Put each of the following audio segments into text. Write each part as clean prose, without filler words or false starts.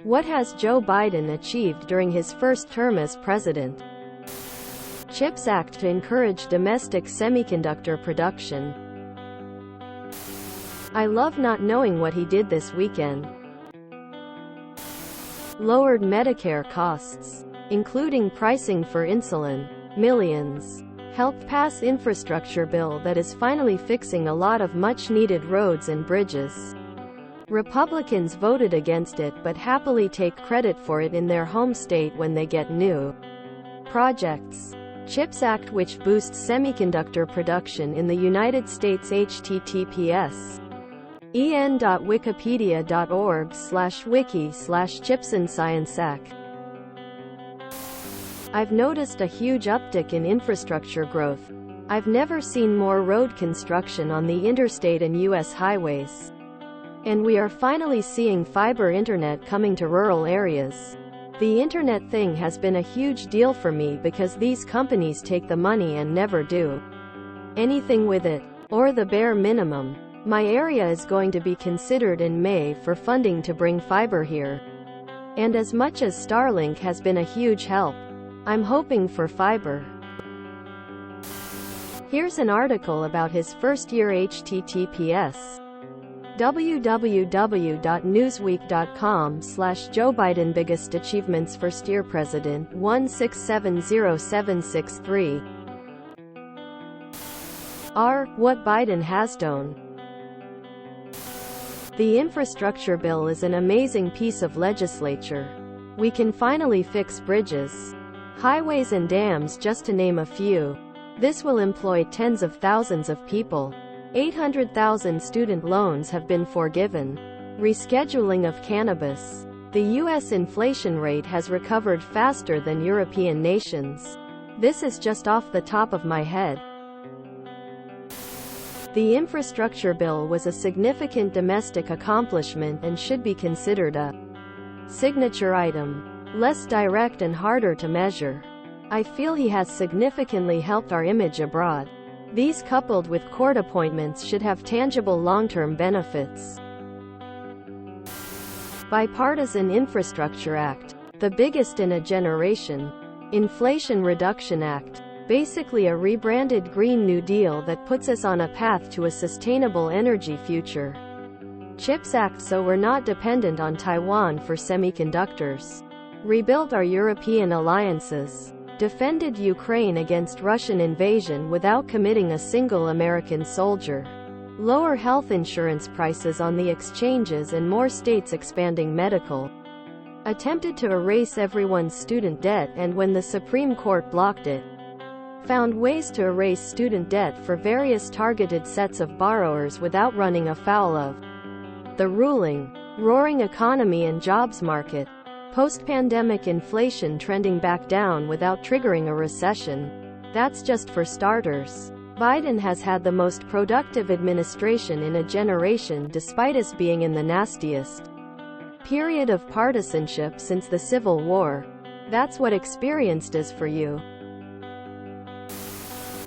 What has Joe Biden achieved during his first term as president? CHIPS Act to encourage domestic semiconductor production. I love not knowing what he did this weekend. Lowered Medicare costs, including pricing for insulin. Millions. Helped pass infrastructure bill that is finally fixing a lot of much-needed roads and bridges. Republicans voted against it but happily take credit for it in their home state when they get new projects. CHIPS Act which boosts semiconductor production in the United States. https en.wikipedia.org/wiki/chipsandscienceac. I've noticed a huge uptick in infrastructure growth. I've never seen more road construction on the interstate and U.S. highways. And we are finally seeing fiber internet coming to rural areas. The internet thing has been a huge deal for me because these companies take the money and never do anything with it, or the bare minimum. My area is going to be considered in May for funding to bring fiber here. And as much as Starlink has been a huge help, I'm hoping for fiber. Here's an article about his first year. https www.newsweek.com/Joe Biden biggest achievements first year president 1670763 What Biden has done. The infrastructure bill is an amazing piece of legislature. We can finally fix bridges, highways and dams, just to name a few. This will employ tens of thousands of people. 800,000 student loans have been forgiven. Rescheduling of cannabis. The U.S. inflation rate has recovered faster than European nations. This is just off the top of my head. The infrastructure bill was a significant domestic accomplishment and should be considered a signature item. Less direct and harder to measure. I feel he has significantly helped our image abroad. These coupled with court appointments should have tangible long-term benefits. Bipartisan Infrastructure Act, the biggest in a generation. Inflation Reduction Act, basically a rebranded Green New Deal that puts us on a path to a sustainable energy future. CHIPS Act so we're not dependent on Taiwan for semiconductors. Rebuilt our European alliances. Defended Ukraine against Russian invasion without committing a single American soldier. Lower health insurance prices on the exchanges and more states expanding medical. Attempted to erase everyone's student debt and when the Supreme Court blocked it, found ways to erase student debt for various targeted sets of borrowers without running afoul of the ruling. Roaring economy and jobs market. Post-pandemic inflation trending back down without triggering a recession. That's just for starters. Biden has had the most productive administration in a generation despite us being in the nastiest period of partisanship since the Civil War. That's what experienced is for you.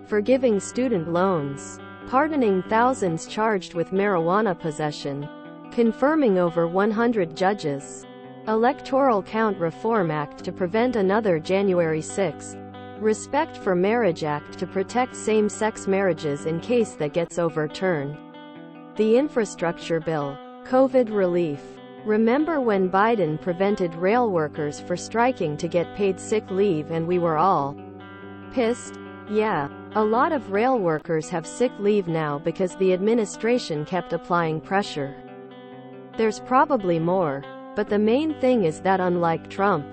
Forgiving student loans. Pardoning thousands charged with marijuana possession. Confirming over 100 judges. Electoral Count Reform Act to prevent another January 6th. Respect for Marriage Act to protect same-sex marriages in case that gets overturned. The Infrastructure Bill. COVID relief. Remember when Biden prevented rail workers from striking to get paid sick leave and we were all pissed? Yeah. A lot of rail workers have sick leave now because the administration kept applying pressure. There's probably more. But the main thing is that unlike Trump,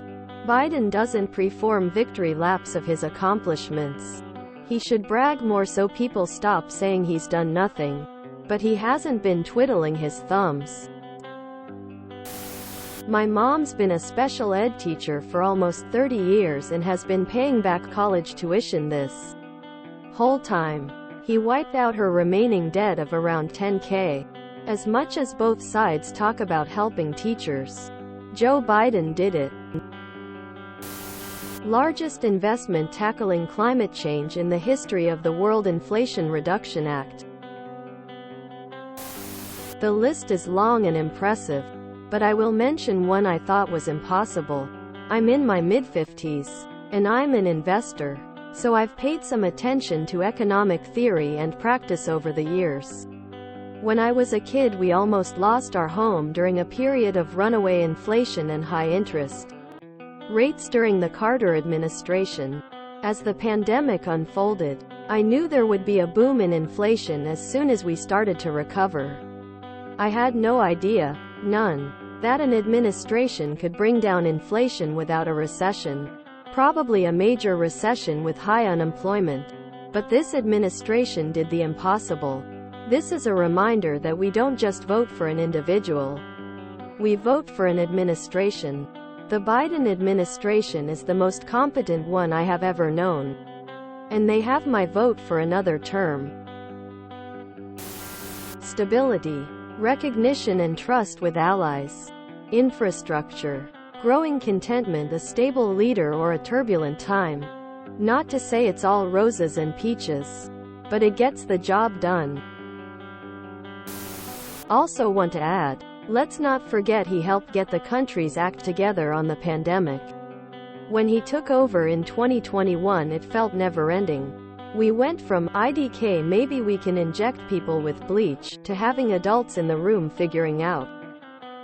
Biden doesn't perform victory laps of his accomplishments. He should brag more so people stop saying he's done nothing. But he hasn't been twiddling his thumbs. My mom's been a special ed teacher for almost 30 years and has been paying back college tuition this whole time. He wiped out her remaining debt of around $10,000. As much as both sides talk about helping teachers, Joe Biden did it. Largest investment tackling climate change in the history of the world. Inflation Reduction Act. The list is long and impressive. But I will mention one I thought was impossible. I'm in my mid-50s, and I'm an investor, so I've paid some attention to economic theory and practice over the years. When I was a kid, we almost lost our home during a period of runaway inflation and high interest rates during the Carter administration. As the pandemic unfolded, I knew there would be a boom in inflation as soon as we started to recover. I had no idea, none, that an administration could bring down inflation without a recession, probably a major recession with high unemployment. But this administration did the impossible. This is a reminder that we don't just vote for an individual. We vote for an administration. The Biden administration is the most competent one I have ever known. And they have my vote for another term. Stability, recognition and trust with allies. Infrastructure, growing contentment, a stable leader or a turbulent time. Not to say it's all roses and peaches, but it gets the job done. Also want to add, let's not forget he helped get the country's act together on the pandemic. When he took over in 2021, it felt never-ending. We went from IDK, maybe we can inject people with bleach, to having adults in the room figuring out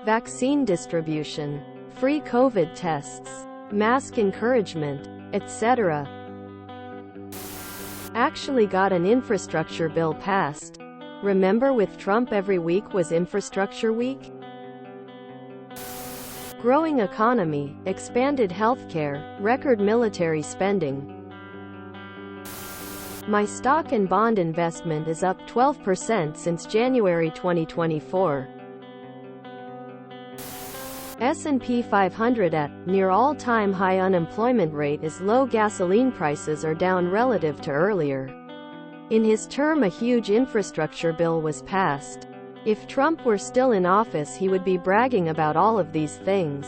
vaccine distribution, free COVID tests, mask encouragement, etc. Actually got an infrastructure bill passed. Remember, with Trump every week was infrastructure week? Growing economy, expanded healthcare, record military spending. My stock and bond investment is up 12% since January 2024. S&P 500 at near all-time high. Unemployment rate is low. Gasoline prices are down relative to earlier. In his term, a huge infrastructure bill was passed. If Trump were still in office, he would be bragging about all of these things.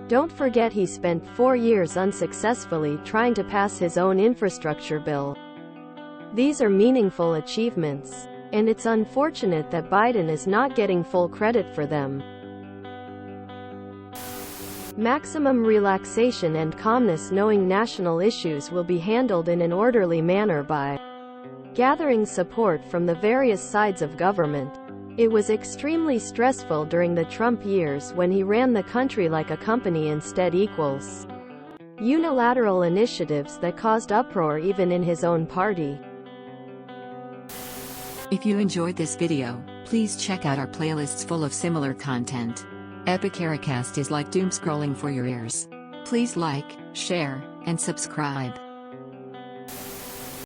Don't forget he spent 4 years unsuccessfully trying to pass his own infrastructure bill. These are meaningful achievements, and it's unfortunate that Biden is not getting full credit for them. Maximum relaxation and calmness, knowing national issues will be handled in an orderly manner by gathering support from the various sides of government. It was extremely stressful during the Trump years when he ran the country like a company instead equals unilateral initiatives that caused uproar even in his own party. If you enjoyed this video, please check out our playlists full of similar content. TooAfraidToAsk is like doom scrolling for your ears. Please like, share, and subscribe.